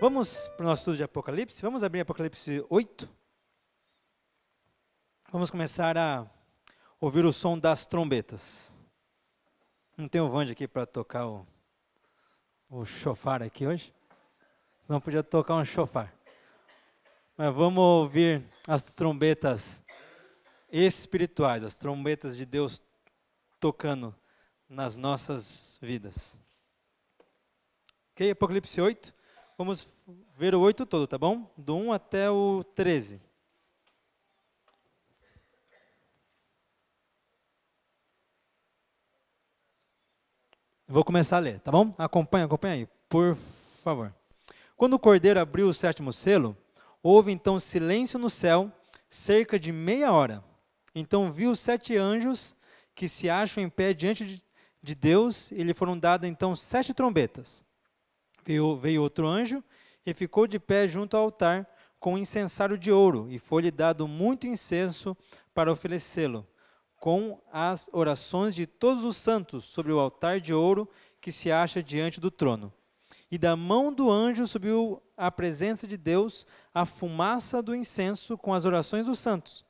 Vamos para o nosso estudo de Apocalipse? Vamos abrir Apocalipse 8? Vamos começar a ouvir o som das trombetas. Não tem o Vande aqui para tocar o chofar aqui hoje? Não podia tocar um chofar. Mas vamos ouvir as trombetas espirituais, as trombetas de Deus tocando nas nossas vidas. Ok? Apocalipse 8. Vamos ver o 8 todo, tá bom? Do 1 até o 13. Vou começar a ler, tá bom? Acompanha aí, por favor. Quando o Cordeiro abriu o sétimo selo, houve então silêncio no céu, cerca de meia hora. Então viu 7 anjos que se acham em pé diante de Deus, e lhe foram dadas então 7 trombetas. Veio outro anjo e ficou de pé junto ao altar com um incensário de ouro, e foi-lhe dado muito incenso para oferecê-lo, com as orações de todos os santos sobre o altar de ouro que se acha diante do trono. E da mão do anjo subiu à presença de Deus a fumaça do incenso com as orações dos santos.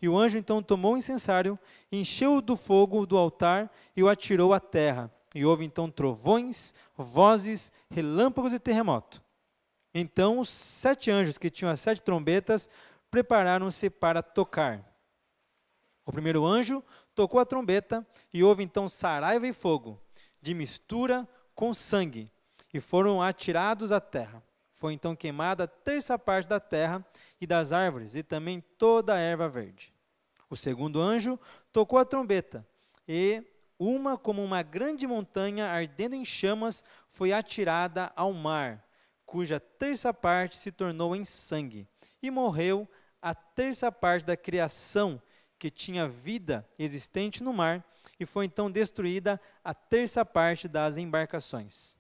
E o anjo então tomou o incensário, encheu-o do fogo do altar e o atirou à terra. E houve então trovões, vozes, relâmpagos e terremoto. Então os 7 anjos que tinham as 7 trombetas prepararam-se para tocar. O primeiro anjo tocou a trombeta e houve então saraiva e fogo, de mistura com sangue, e foram atirados à terra. Foi então queimada a terça parte da terra e das árvores, e também toda a erva verde. O segundo anjo tocou a trombeta, e como uma grande montanha ardendo em chamas foi atirada ao mar, cuja terça parte se tornou em sangue, e morreu a terça parte da criação que tinha vida existente no mar, e foi então destruída a terça parte das embarcações.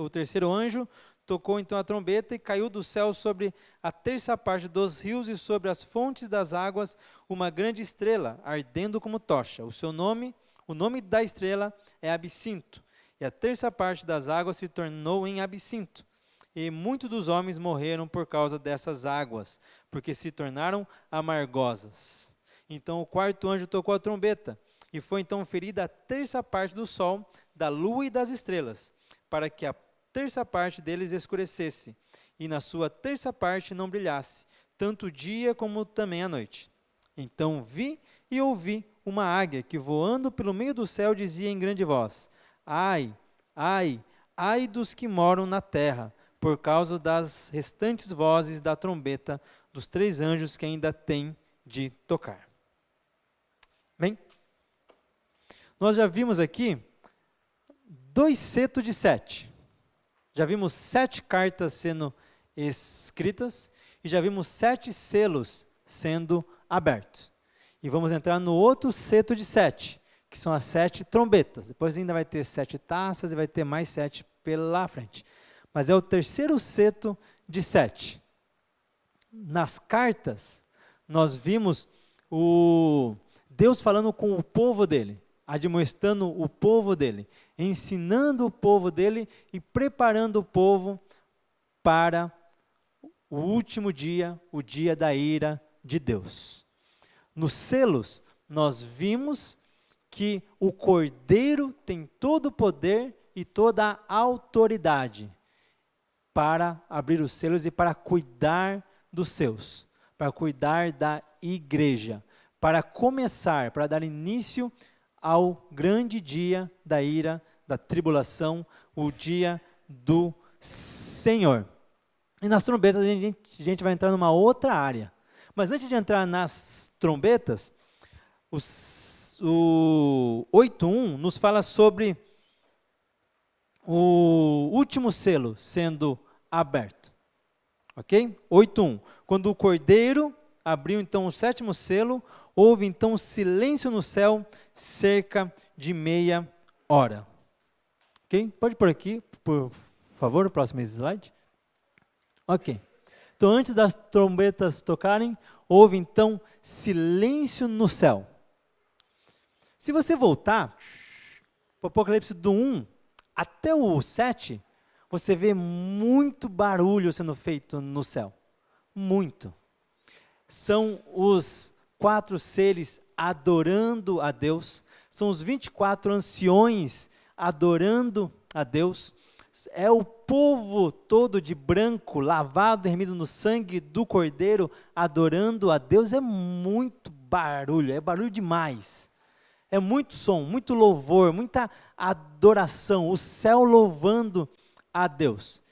O terceiro anjo tocou então a trombeta e caiu do céu sobre a terça parte dos rios e sobre as fontes das águas uma grande estrela, ardendo como tocha. O nome da estrela é Absinto, e a terça parte das águas se tornou em absinto. E muitos dos homens morreram por causa dessas águas, porque se tornaram amargosas. Então o quarto anjo tocou a trombeta, e foi então ferida a terça parte do sol, da lua e das estrelas, para que a terça parte deles escurecesse, e na sua terça parte não brilhasse, tanto o dia como também a noite. Então vi e ouvi uma águia que, voando pelo meio do céu, dizia em grande voz: Ai, ai, ai dos que moram na terra, por causa das restantes vozes da trombeta dos 3 anjos que ainda têm de tocar. Bem, nós já vimos aqui 2 setos de 7. Já vimos 7 cartas sendo escritas e já vimos 7 selos sendo abertos. E vamos entrar no outro seto de 7, que são as 7 trombetas. Depois ainda vai ter 7 taças e vai ter mais 7 pela frente. Mas é o terceiro seto de 7. Nas cartas, nós vimos Deus falando com o povo dele, admoestando o povo dele, ensinando o povo dele e preparando o povo para o último dia, o dia da ira de Deus. Nos selos, nós vimos que o Cordeiro tem todo o poder e toda a autoridade para abrir os selos e para cuidar dos seus, para cuidar da igreja, para começar, para dar início ao grande dia da ira, da tribulação, o dia do Senhor. E nas trombetas a gente vai entrar numa outra área. Mas antes de entrar nas trombetas, o 8.1 nos fala sobre o último selo sendo aberto. Ok? 8.1. Quando o Cordeiro abriu então o 7º selo, houve então silêncio no céu, cerca de meia hora. Ok? Pode pôr aqui, por favor, o próximo slide. Ok. Então, antes das trombetas tocarem, houve então silêncio no céu. Se você voltar para o Apocalipse do 1 até o 7, você vê muito barulho sendo feito no céu. Muito. São os 4 seres adorando a Deus, são os 24 anciões adorando a Deus, é o povo todo de branco, lavado e remido no sangue do Cordeiro, adorando a Deus. É muito barulho, é barulho demais. É muito som, muito louvor, muita adoração, o céu louvando a Deus.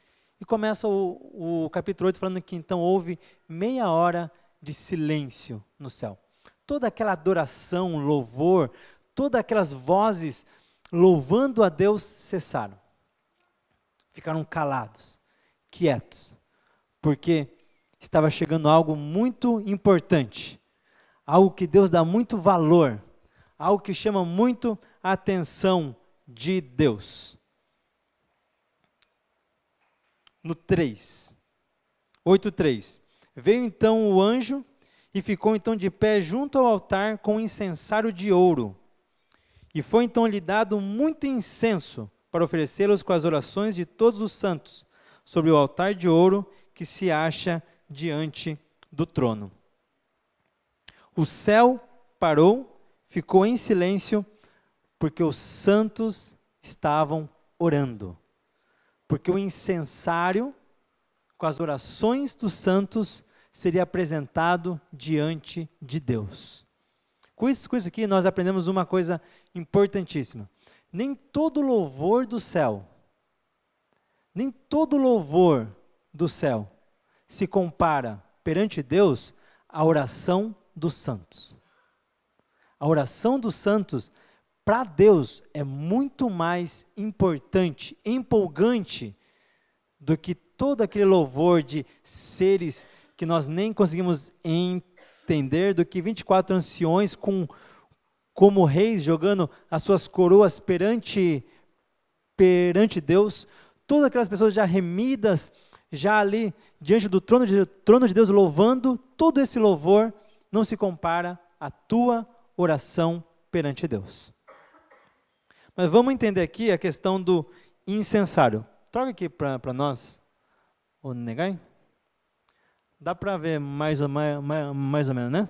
E começa o capítulo 8 falando que então houve meia hora de silêncio no céu. Toda aquela adoração, louvor, todas aquelas vozes louvando a Deus cessaram. Ficaram calados, quietos, porque estava chegando algo muito importante, algo que Deus dá muito valor, algo que chama muito a atenção de Deus. No 3, 8:3, veio então o anjo e ficou então de pé junto ao altar com um incensário de ouro. E foi então lhe dado muito incenso para oferecê-los com as orações de todos os santos, sobre o altar de ouro que se acha diante do trono. O céu parou, ficou em silêncio, porque os santos estavam orando. Porque o incensário, com as orações dos santos, seria apresentado diante de Deus. Com isso aqui, nós aprendemos uma coisa importantíssima. Nem todo louvor do céu, nem todo louvor do céu se compara perante Deus à oração dos santos. A oração dos santos, para Deus, é muito mais importante, empolgante, do que todo aquele louvor de seres que nós nem conseguimos entender, do que 24 anciões como reis jogando as suas coroas perante Deus, todas aquelas pessoas já remidas, já ali diante do trono de Deus louvando, todo esse louvor não se compara à tua oração perante Deus. Mas vamos entender aqui a questão do incensário. Troca aqui para nós, o Negai. Dá para ver mais ou menos, né?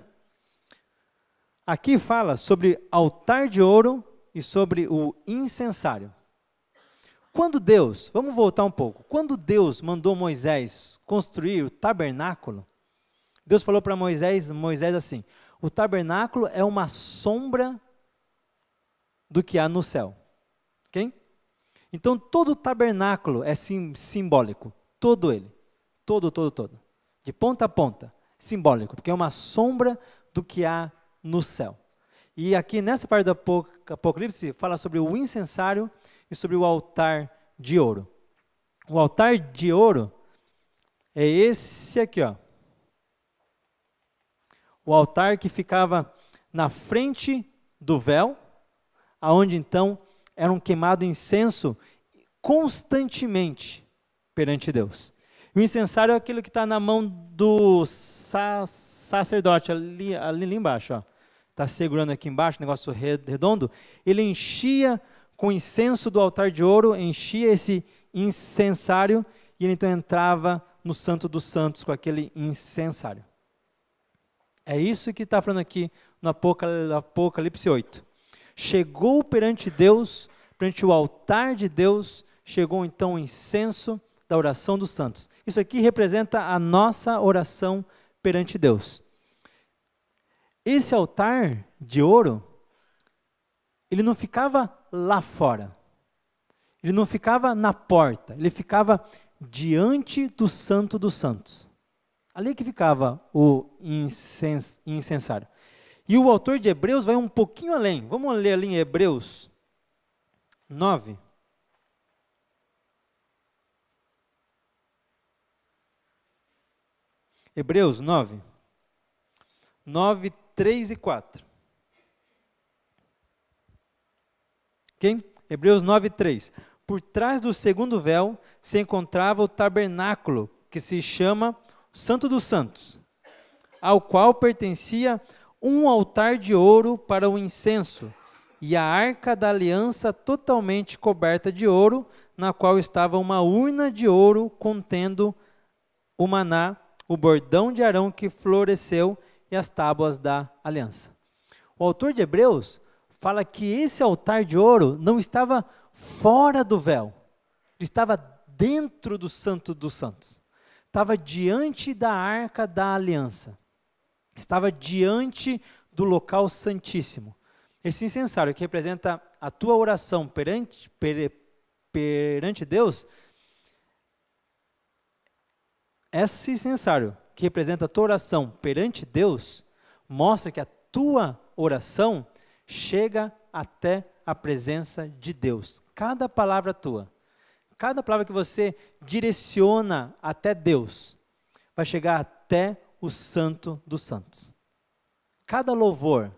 Aqui fala sobre altar de ouro e sobre o incensário. Quando Deus, vamos voltar um pouco, quando Deus mandou Moisés construir o tabernáculo, Deus falou para Moisés assim, o tabernáculo é uma sombra do que há no céu. Ok? Então todo o tabernáculo é simbólico, todo ele, todo. De ponta a ponta, simbólico, porque é uma sombra do que há no céu. E aqui nessa parte do Apocalipse fala sobre o incensário e sobre o altar de ouro. O altar de ouro é esse aqui, ó. O altar que ficava na frente do véu, aonde então eram queimado incenso constantemente perante Deus. O incensário é aquilo que está na mão do sacerdote, ali embaixo. Está segurando aqui embaixo, negócio redondo. Ele enchia com o incenso do altar de ouro, enchia esse incensário, e ele então entrava no Santo dos Santos com aquele incensário. É isso que está falando aqui no Apocalipse 8. Chegou perante Deus, perante o altar de Deus, chegou então o incenso da oração dos santos. Isso aqui representa a nossa oração perante Deus. Esse altar de ouro, ele não ficava lá fora, ele não ficava na porta, ele ficava diante do Santo dos Santos. Ali que ficava o incensário. E o autor de Hebreus vai um pouquinho além. Vamos ler ali em Hebreus 9. Hebreus 9, 3 e 4. Ok? Hebreus 9, 3. Por trás do segundo véu se encontrava o tabernáculo, que se chama Santo dos Santos, ao qual pertencia um altar de ouro para o incenso, e a arca da aliança totalmente coberta de ouro, na qual estava uma urna de ouro contendo o maná, o bordão de Arão que floresceu e as tábuas da aliança. O autor de Hebreus fala que esse altar de ouro não estava fora do véu, ele estava dentro do Santo dos Santos, estava diante da arca da aliança, estava diante do local santíssimo. Esse incensário que representa a tua oração perante Deus, esse incensário que representa a tua oração perante Deus, mostra que a tua oração chega até a presença de Deus. Cada palavra tua, cada palavra que você direciona até Deus, vai chegar até o Santo dos Santos. Cada louvor,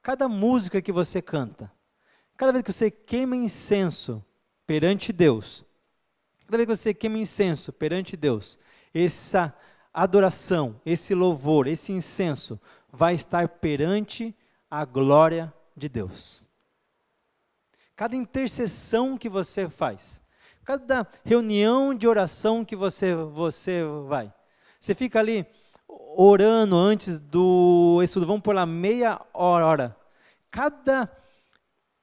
cada música que você canta, cada vez que você queima incenso perante Deus, cada vez que você queima incenso perante Deus, essa adoração, esse louvor, esse incenso vai estar perante a glória de Deus. Cada intercessão que você faz, cada reunião de oração que você vai, você fica ali orando antes do estudo, vamos por lá, meia hora. Cada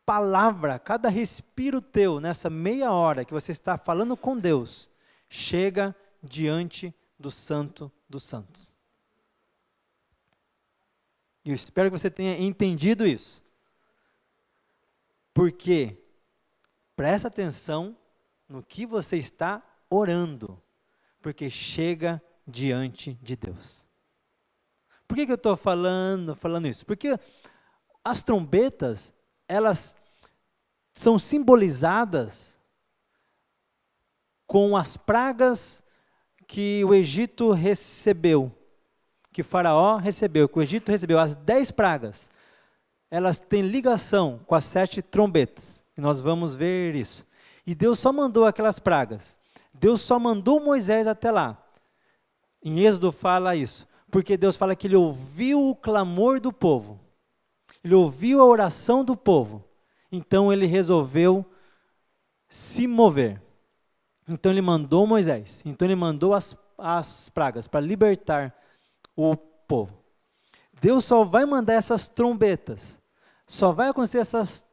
palavra, cada respiro teu nessa meia hora que você está falando com Deus, chega diante do Santo dos Santos. E eu espero que você tenha entendido isso. Porque presta atenção no que você está orando, porque chega diante de Deus. Por que eu estou falando isso? Porque as trombetas, elas são simbolizadas com as pragas que o Egito recebeu, que Faraó recebeu, que o Egito recebeu, as 10 pragas, elas têm ligação com as 7 trombetas, e nós vamos ver isso. E Deus só mandou aquelas pragas, Deus só mandou Moisés até lá. Em Êxodo fala isso, porque Deus fala que ele ouviu o clamor do povo, ele ouviu a oração do povo, então ele resolveu se mover. Então ele mandou Moisés, então ele mandou as pragas para libertar o povo. Deus só vai mandar essas trombetas, só vai acontecer essas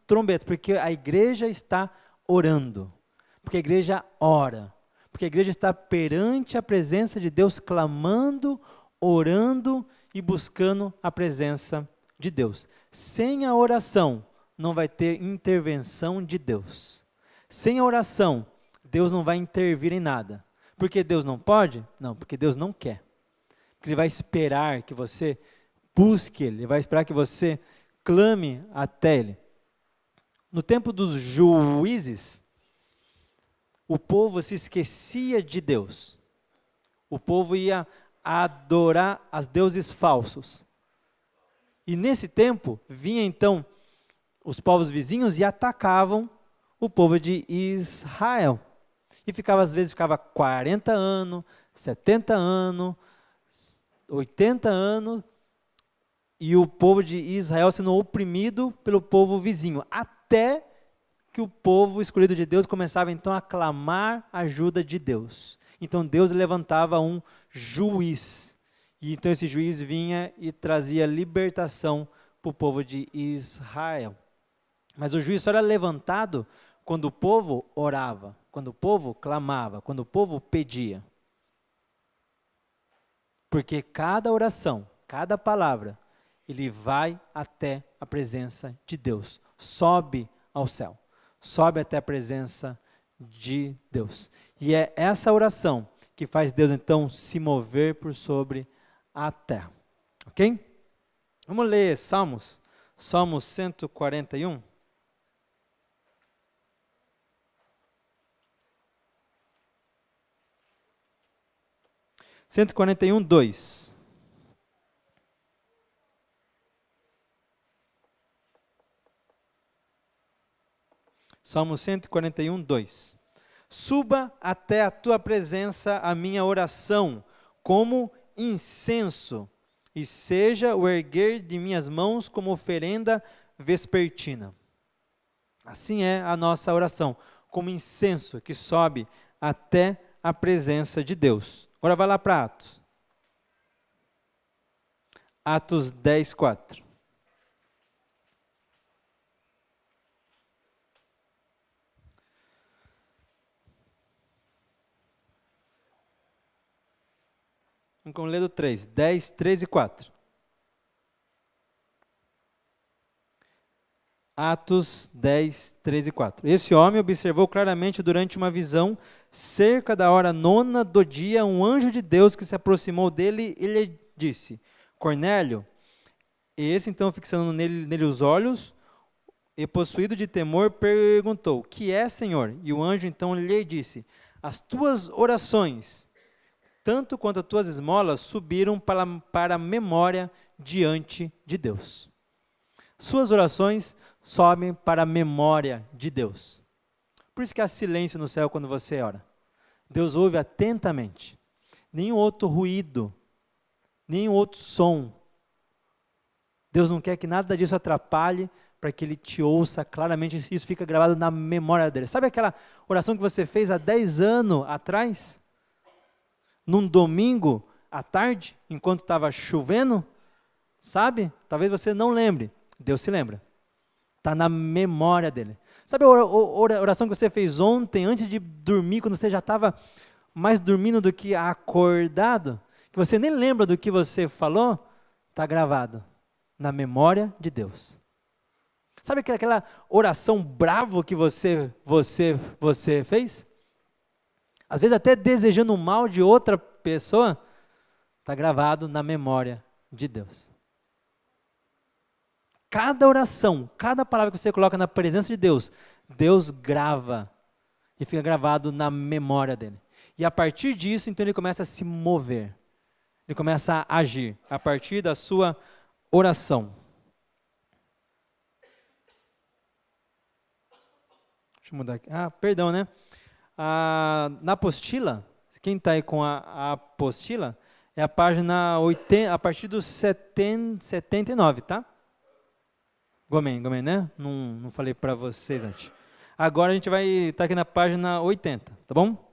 trombetas, porque a igreja está orando, porque a igreja ora, porque a igreja está perante a presença de Deus, clamando, orando e buscando a presença de Deus. Sem a oração, não vai ter intervenção de Deus. Sem a oração, Deus não vai intervir em nada. Porque Deus não pode? Não, porque Deus não quer. Porque Ele vai esperar que você busque Ele, Ele vai esperar que você clame até Ele. No tempo dos juízes, o povo se esquecia de Deus. O povo ia adorar as deuses falsos. E nesse tempo, vinha então os povos vizinhos e atacavam o povo de Israel. E às vezes ficava 40 anos, 70 anos, 80 anos, e o povo de Israel sendo oprimido pelo povo vizinho, até que o povo escolhido de Deus começava então a clamar a ajuda de Deus. Então Deus levantava um juiz, e então esse juiz vinha e trazia libertação para o povo de Israel. Mas o juiz só era levantado quando o povo orava, quando o povo clamava, quando o povo pedia. Porque cada oração, cada palavra, ele vai até a presença de Deus, sobe ao céu, sobe até a presença de Deus. E é essa oração que faz Deus então se mover por sobre a terra. Ok? Vamos ler Salmos 141. Cento e 41, 2. Salmo 141, 2. Suba até a tua presença a minha oração, como incenso, e seja o erguer de minhas mãos como oferenda vespertina. Assim é a nossa oração. como incenso que sobe até a presença de Deus. Agora vai lá para Atos. Atos 10, 4. Vamos ler do 3. 10, 3 e 4. Atos 10, 3 e 4. Esse homem observou claramente durante uma visão, cerca da hora 9ª do dia, um anjo de Deus que se aproximou dele e lhe disse: Cornélio. E esse então, fixando nele os olhos, e possuído de temor, perguntou: que é, Senhor? E o anjo então lhe disse: as tuas orações, tanto quanto as tuas esmolas, subiram para a memória diante de Deus. Suas orações sobem para a memória de Deus. Por isso que há silêncio no céu quando você ora. Deus ouve atentamente. Nenhum outro ruído, nenhum outro som. Deus não quer que nada disso atrapalhe para que Ele te ouça claramente. Isso fica gravado na memória dele. Sabe aquela oração que você fez há 10 anos atrás? Num domingo à tarde, enquanto estava chovendo? Sabe? Talvez você não lembre. Deus se lembra. Está na memória dele. Sabe a oração que você fez ontem, antes de dormir, quando você já estava mais dormindo do que acordado? Que você nem lembra do que você falou? Está gravado na memória de Deus. Sabe aquela oração bravo que você fez? Às vezes até desejando o mal de outra pessoa, está gravado na memória de Deus. Cada oração, cada palavra que você coloca na presença de Deus, Deus grava e fica gravado na memória dele. E a partir disso, então ele começa a se mover. Ele começa a agir a partir da sua oração. Deixa eu mudar aqui. Perdão, né? Na apostila, quem está aí com a apostila, é a página 80, a partir do 79, tá? Gomen, né? Não falei para vocês antes. Agora a gente vai estar aqui na página 80, tá bom?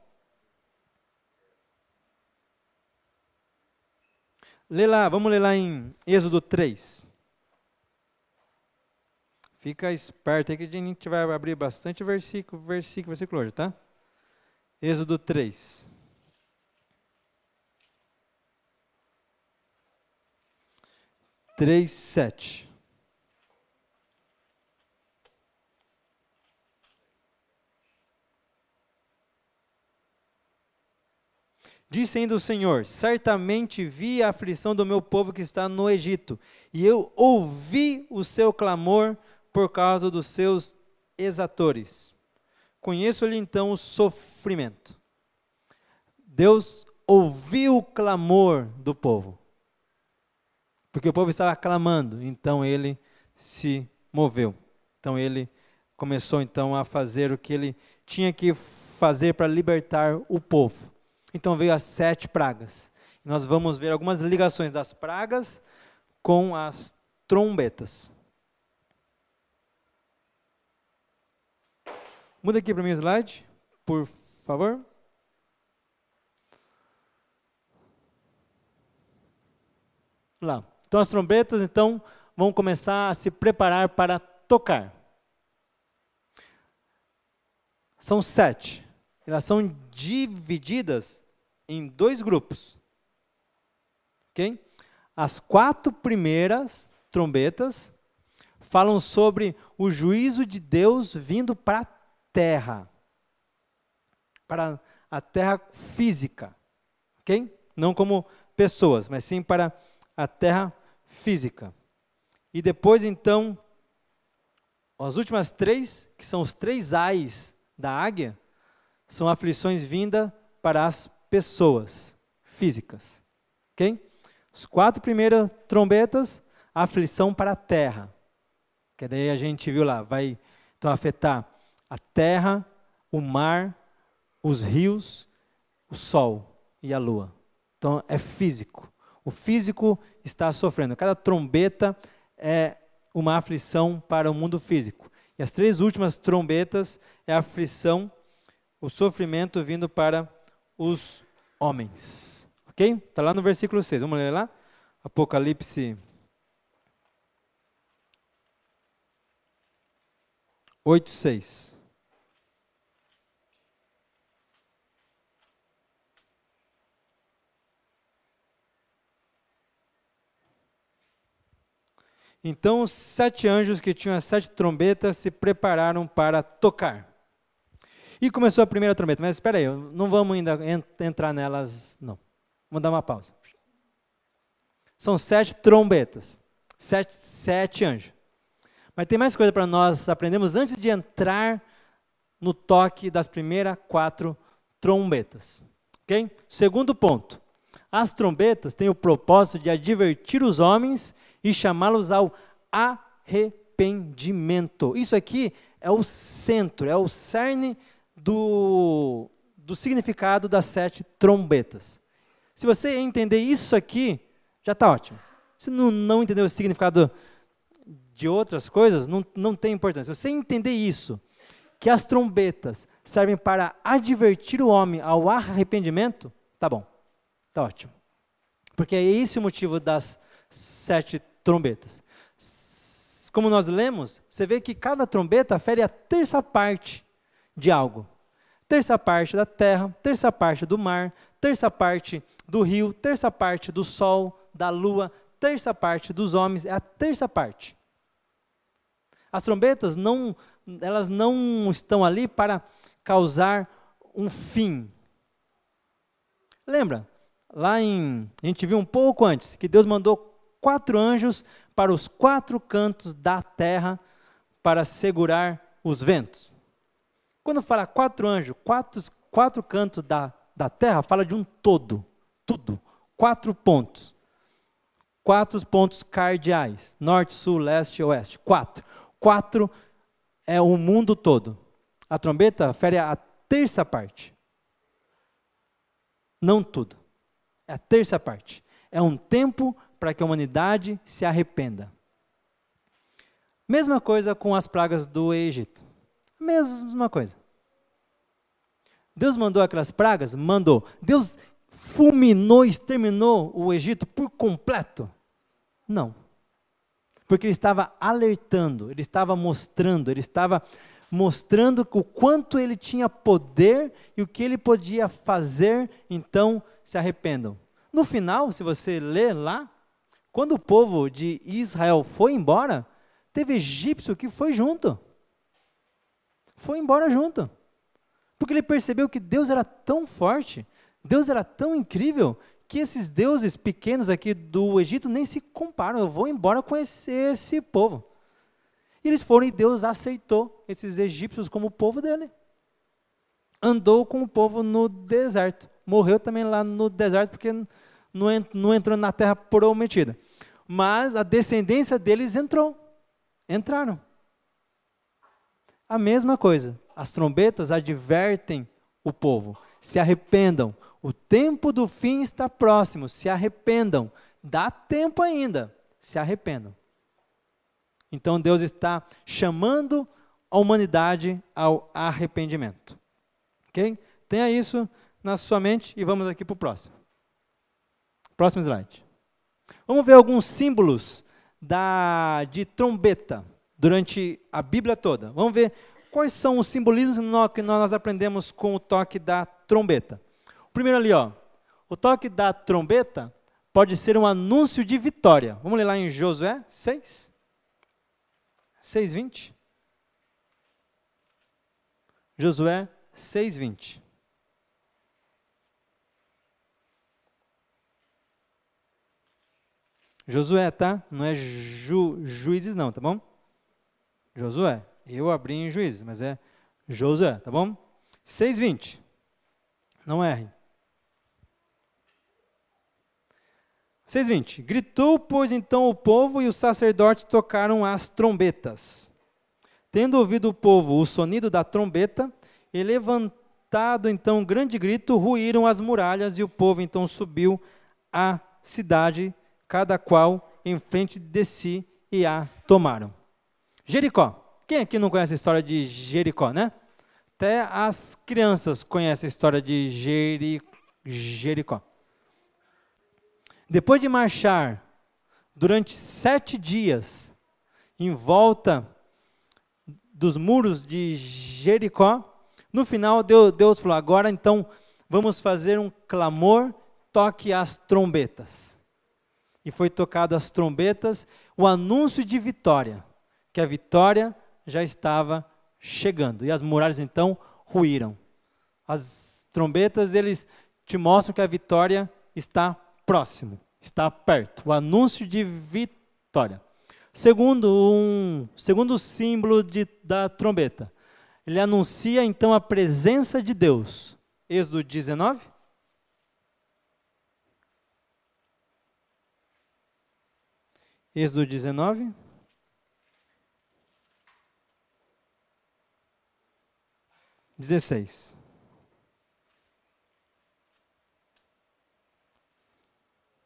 Vamos ler lá em Êxodo 3. Fica esperto aí que a gente vai abrir bastante versículo hoje, tá? Êxodo 3. Três, 7. Disse ainda o Senhor: certamente vi a aflição do meu povo que está no Egito, e eu ouvi o seu clamor por causa dos seus exatores. Conheço-lhe então o sofrimento. Deus ouviu o clamor do povo, porque o povo estava clamando, então ele se moveu. Então ele começou então a fazer o que ele tinha que fazer para libertar o povo. Então veio as 7 pragas. Nós vamos ver algumas ligações das pragas com as trombetas. Muda aqui para mim o slide, por favor. Lá. Então as trombetas então vão começar a se preparar para tocar. São 7. Elas são divididas em 2 grupos. Ok? As 4 primeiras trombetas falam sobre o juízo de Deus vindo para a terra. Para a terra física. Ok? Não como pessoas, mas sim para a terra física. E depois, então, as últimas 3, que são os 3 ais da águia, são aflições vindas para as pessoas físicas. Ok? As 4 primeiras trombetas, a aflição para a terra. Que daí a gente viu lá, vai então afetar a terra, o mar, os rios, o sol e a lua. Então é físico. O físico está sofrendo. Cada trombeta é uma aflição para o mundo físico. E as 3 últimas trombetas é a aflição o sofrimento vindo para os homens. Ok? Está lá no versículo 6. Vamos ler lá? Apocalipse 8:6. Então os 7 anjos que tinham as 7 trombetas se prepararam para tocar. E começou a primeira trombeta. Mas espera aí, não vamos ainda entrar nelas, não. Vamos dar uma pausa. São 7 trombetas. 7 anjos. Mas tem mais coisa para nós aprendermos antes de entrar no toque das primeiras 4 trombetas. Ok? Segundo ponto. As trombetas têm o propósito de advertir os homens e chamá-los ao arrependimento. Isso aqui é o centro, é o cerne do significado das 7 trombetas. Se você entender isso aqui, já está ótimo. Se não entender o significado de outras coisas, não tem importância. Se você entender isso, que as trombetas servem para advertir o homem ao arrependimento, tá bom, tá ótimo. Porque é esse o motivo das 7 trombetas. Como nós lemos, você vê que cada trombeta fere a terça parte de algo. Terça parte da terra, terça parte do mar, terça parte do rio, terça parte do sol, da lua, terça parte dos homens, é a terça parte. As trombetas elas não estão ali para causar um fim. Lembra? A gente viu um pouco antes, que Deus mandou 4 anjos para os 4 cantos da terra para segurar os ventos. Quando fala 4 anjos, 4 cantos da terra, fala de um todo, tudo, 4 pontos. 4 pontos cardeais, norte, sul, leste e oeste, 4. 4 é o mundo todo. A trombeta fere a terça parte. Não tudo. É a terça parte. É um tempo para que a humanidade se arrependa. Mesma coisa com as pragas do Egito. Mesma coisa. Deus mandou aquelas pragas? Mandou. Deus fulminou, exterminou o Egito por completo? Não. Porque ele estava alertando, ele estava mostrando o quanto ele tinha poder e o que ele podia fazer, então se arrependam. No final, se você ler lá, quando o povo de Israel foi embora, teve egípcio que foi junto. Foi embora junto. Porque ele percebeu que Deus era tão forte, Deus era tão incrível, que esses deuses pequenos aqui do Egito nem se comparam. Eu vou embora com esse povo. E eles foram e Deus aceitou esses egípcios como o povo dele. Andou com o povo no deserto. Morreu também lá no deserto porque não entrou na terra prometida. Mas a descendência deles entraram. A mesma coisa. As trombetas advertem o povo. Se arrependam. O tempo do fim está próximo, se arrependam. Dá tempo ainda, se arrependam. Então Deus está chamando a humanidade ao arrependimento. Ok? Tenha isso na sua mente e vamos aqui para o próximo. Próximo slide. Vamos ver alguns símbolos de trombeta durante a Bíblia toda. Vamos ver quais são os simbolismos que nós aprendemos com o toque da trombeta. Primeiro ali, o toque da trombeta pode ser um anúncio de vitória. Vamos ler lá em Josué 6, 6:20. Josué 6:20. Josué, tá? Não é Juízes não, tá bom? Josué. Eu abri em Juízes, mas é Josué, tá bom? 6:20. Não erre. 6:20. Gritou, pois, então o povo, e os sacerdotes tocaram as trombetas. Tendo ouvido o povo o sonido da trombeta, e levantado então um grande grito, ruíram as muralhas, e o povo então subiu à cidade, cada qual em frente de si, e a tomaram. Jericó. Quem aqui não conhece a história de Jericó, né? Até as crianças conhecem a história de Jericó. Depois de marchar durante 7 dias em volta dos muros de Jericó, no final Deus falou, agora então vamos fazer um clamor, toque as trombetas. E foi tocado as trombetas, o anúncio de vitória, que a vitória já estava chegando. E as muralhas então ruíram. As trombetas, eles te mostram que a vitória está próximo, está perto. O anúncio de vitória. Segundo símbolo da trombeta, ele anuncia então a presença de Deus. Êxodo 19. Êxodo 19.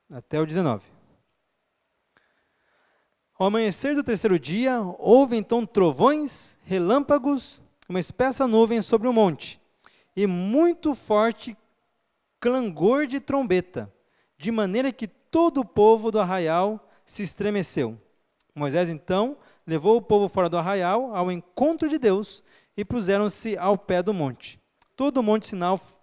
Até o 19. Ao amanhecer do 3º dia, houve então trovões, relâmpagos, uma espessa nuvem sobre o monte, e muito forte clangor de trombeta, de maneira que todo o povo do arraial se estremeceu. Moisés então levou o povo fora do arraial ao encontro de Deus e puseram-se ao pé do monte. Todo o monte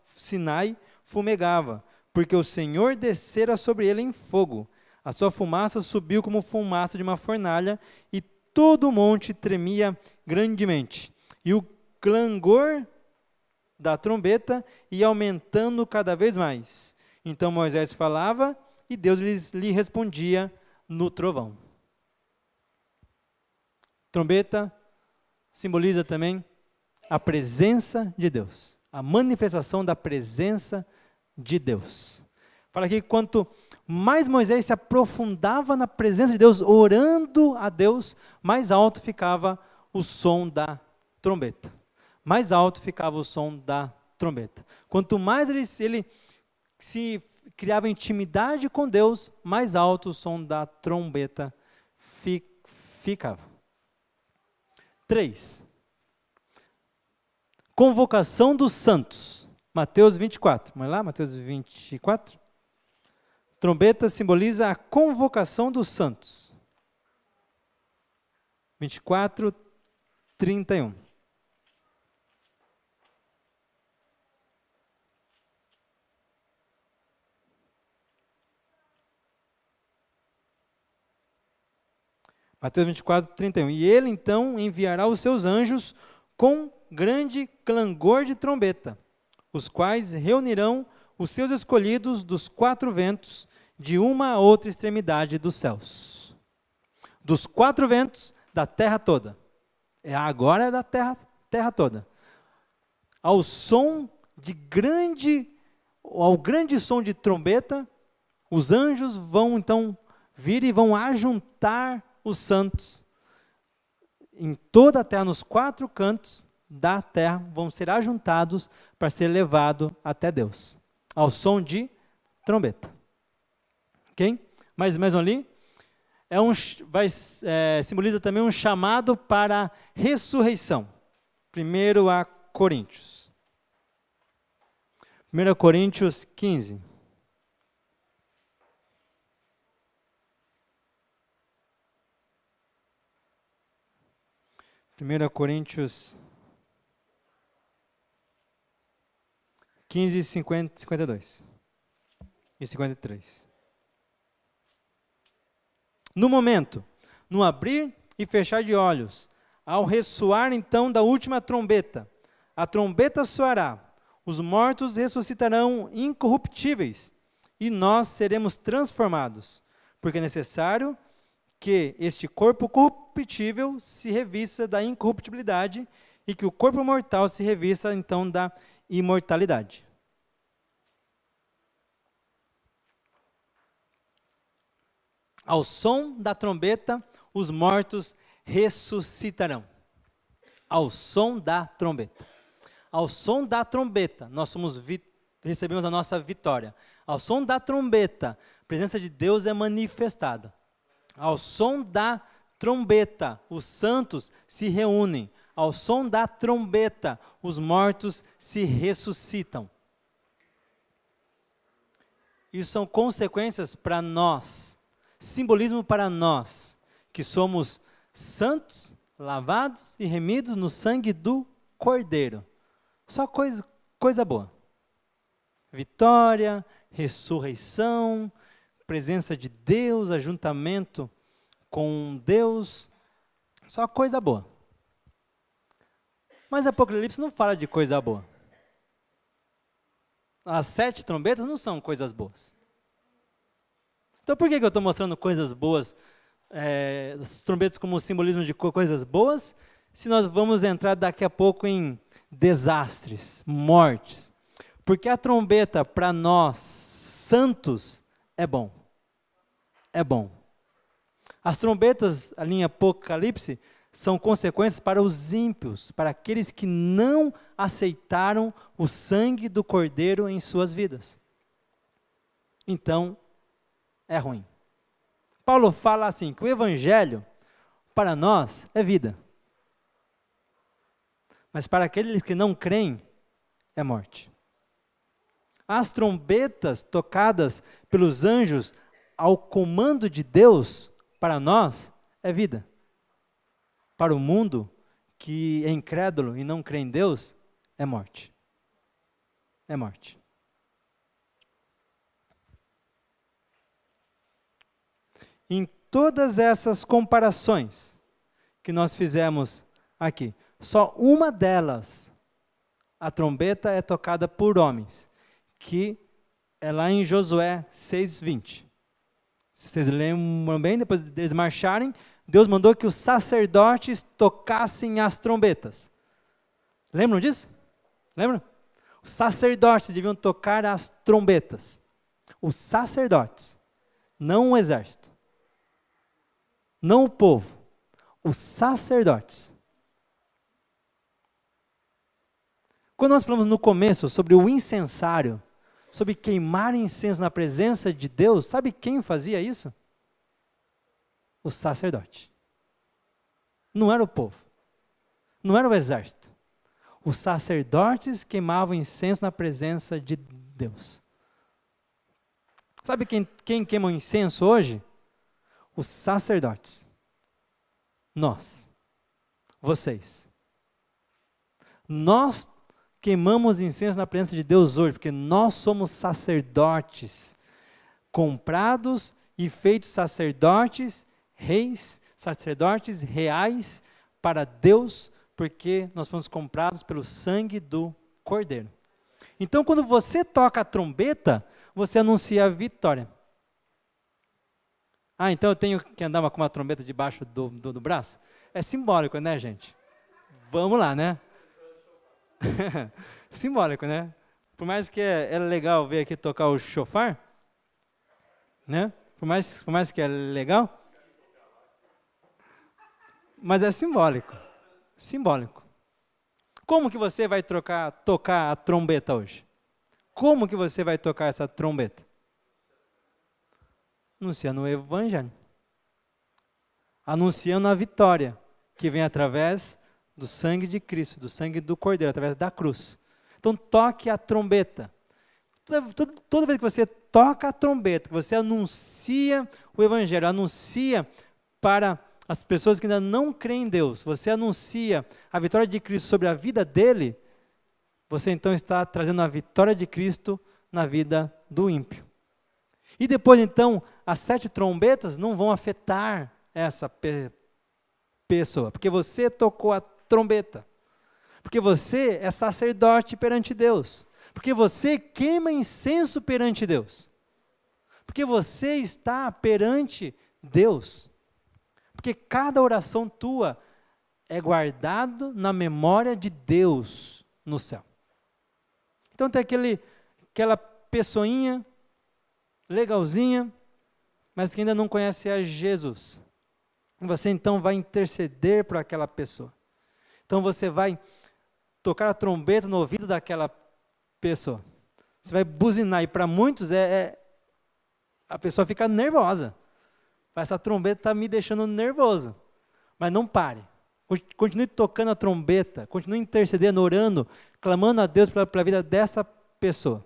Sinai fumegava, porque o Senhor descera sobre ele em fogo. A sua fumaça subiu como fumaça de uma fornalha, e todo o monte tremia grandemente. E o clangor da trombeta ia aumentando cada vez mais. Então Moisés falava, e Deus lhe respondia no trovão. Trombeta simboliza também a presença de Deus, a manifestação da presença de Deus. Fala aqui que quanto mais Moisés se aprofundava na presença de Deus, orando a Deus, mais alto ficava o som da trombeta. Mais alto ficava o som da trombeta. Quanto mais ele se criava intimidade com Deus, mais alto o som da trombeta ficava. 3. Convocação dos santos. Mateus 24. Vamos lá, Mateus 24. Trombeta simboliza a convocação dos santos. 24, 31. Mateus 24, 31. E ele então enviará os seus anjos com grande clangor de trombeta, os quais reunirão os seus escolhidos dos 4 ventos, de uma a outra extremidade dos céus. Dos 4 ventos da terra toda. Agora é da terra toda. Ao grande som de trombeta, os anjos vão então vir e vão ajuntar os santos em toda a terra, nos 4 cantos da terra, vão ser ajuntados para ser levado até Deus, ao som de trombeta. Ok? Mais um ali. Simboliza também um chamado para a ressurreição. 1 a Coríntios. 1 Coríntios 15. Primeira Coríntios 15, 52 e 53. No momento, no abrir e fechar de olhos, ao ressoar então da última trombeta, a trombeta soará, os mortos ressuscitarão incorruptíveis, e nós seremos transformados, porque é necessário que este corpo corruptível se revista da incorruptibilidade e que o corpo mortal se revista então da imortalidade. Ao som da trombeta, os mortos ressuscitarão. Ao som da trombeta. Ao som da trombeta, nós recebemos a nossa vitória. Ao som da trombeta, a presença de Deus é manifestada. Ao som da trombeta, os santos se reúnem. ao som da trombeta, os mortos se ressuscitam. Isso são consequências para nós, simbolismo para nós, que somos santos, lavados e remidos no sangue do Cordeiro. Só coisa boa. Vitória, ressurreição, presença de Deus, ajuntamento com Deus, só coisa boa. Mas Apocalipse não fala de coisa boa. As 7 trombetas não são coisas boas. Então por que eu estou mostrando coisas boas, as trombetas como simbolismo de coisas boas, se nós vamos entrar daqui a pouco em desastres, mortes? Porque a trombeta para nós, santos, é bom. É bom. As trombetas, ali em Apocalipse, são consequências para os ímpios, para aqueles que não aceitaram o sangue do Cordeiro em suas vidas. Então, é ruim. Paulo fala assim, que o Evangelho, para nós, é vida. Mas para aqueles que não creem, é morte. As trombetas tocadas pelos anjos ao comando de Deus, para nós, é vida. Para o mundo que é incrédulo e não crê em Deus, é morte. É morte. Em todas essas comparações que nós fizemos aqui, só uma delas, a trombeta é tocada por homens, que é lá em Josué 6:20. Se vocês lembram bem, depois deles marcharem, Deus mandou que os sacerdotes tocassem as trombetas. Lembram disso? Lembram? Os sacerdotes deviam tocar as trombetas. Os sacerdotes, não o exército. Não o povo. Os sacerdotes. Quando nós falamos no começo sobre o incensário, sobre queimar incenso na presença de Deus, sabe quem fazia isso? O sacerdote. Não era o povo. Não era o exército. Os sacerdotes queimavam incenso na presença de Deus. Sabe quem queima o incenso hoje? Os sacerdotes. Nós. Vocês. Nós queimamos incenso na presença de Deus hoje, porque nós somos sacerdotes, comprados e feitos sacerdotes, reis, sacerdotes reais para Deus, porque nós fomos comprados pelo sangue do Cordeiro. Então, quando você toca a trombeta, você anuncia a vitória. Ah, então eu tenho que andar com uma trombeta debaixo do braço? É simbólico, né, gente? Vamos lá, né? Simbólico, né? Por mais que é legal ver aqui tocar o chofar, né? Por mais que é legal, mas é simbólico. Simbólico. Como que você vai tocar a trombeta hoje? Como que você vai tocar essa trombeta? Anunciando o Evangelho. Anunciando a vitória que vem através do sangue de Cristo, do sangue do Cordeiro, através da cruz. Então toque a trombeta. Toda vez que você toca a trombeta, que você anuncia o Evangelho, anuncia para as pessoas que ainda não creem em Deus, você anuncia a vitória de Cristo sobre a vida dele, você então está trazendo a vitória de Cristo na vida do ímpio. E depois então, as 7 trombetas não vão afetar essa pessoa, porque você tocou a trombeta, porque você é sacerdote perante Deus, porque você queima incenso perante Deus, porque você está perante Deus, porque cada oração tua é guardado na memória de Deus no céu. Então tem aquela pessoinha legalzinha, mas que ainda não conhece a Jesus. Você então vai interceder por aquela pessoa. Então você vai tocar a trombeta no ouvido daquela pessoa. Você vai buzinar, e para muitos a pessoa fica nervosa. Essa trombeta está me deixando nervoso. Mas não pare. Continue tocando a trombeta, continue intercedendo, orando, clamando a Deus pela vida dessa pessoa.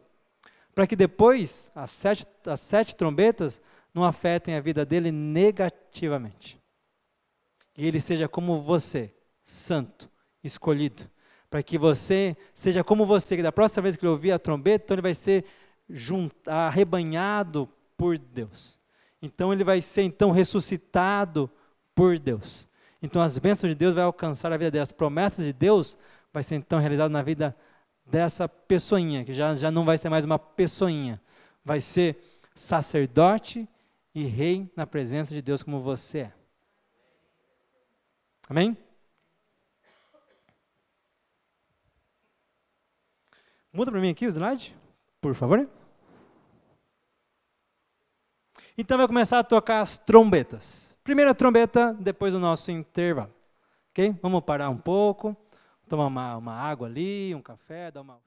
Para que depois as sete trombetas não afetem a vida dele negativamente. E ele seja como você, santo, escolhido. Para que você seja como você, que da próxima vez que ele ouvir a trombeta, então ele vai ser arrebanhado por Deus. Então ele vai ser ressuscitado por Deus. Então as bênçãos de Deus vão alcançar a vida dela. As promessas de Deus vai ser então realizadas na vida dessa pessoinha, que já não vai ser mais uma pessoinha. Vai ser sacerdote e rei na presença de Deus como você é. Amém? Muda para mim aqui o slide, por favor. Então vai começar a tocar as trombetas. Primeira trombeta, depois do nosso intervalo. Ok? Vamos parar um pouco, tomar uma água ali, um café, dar uma...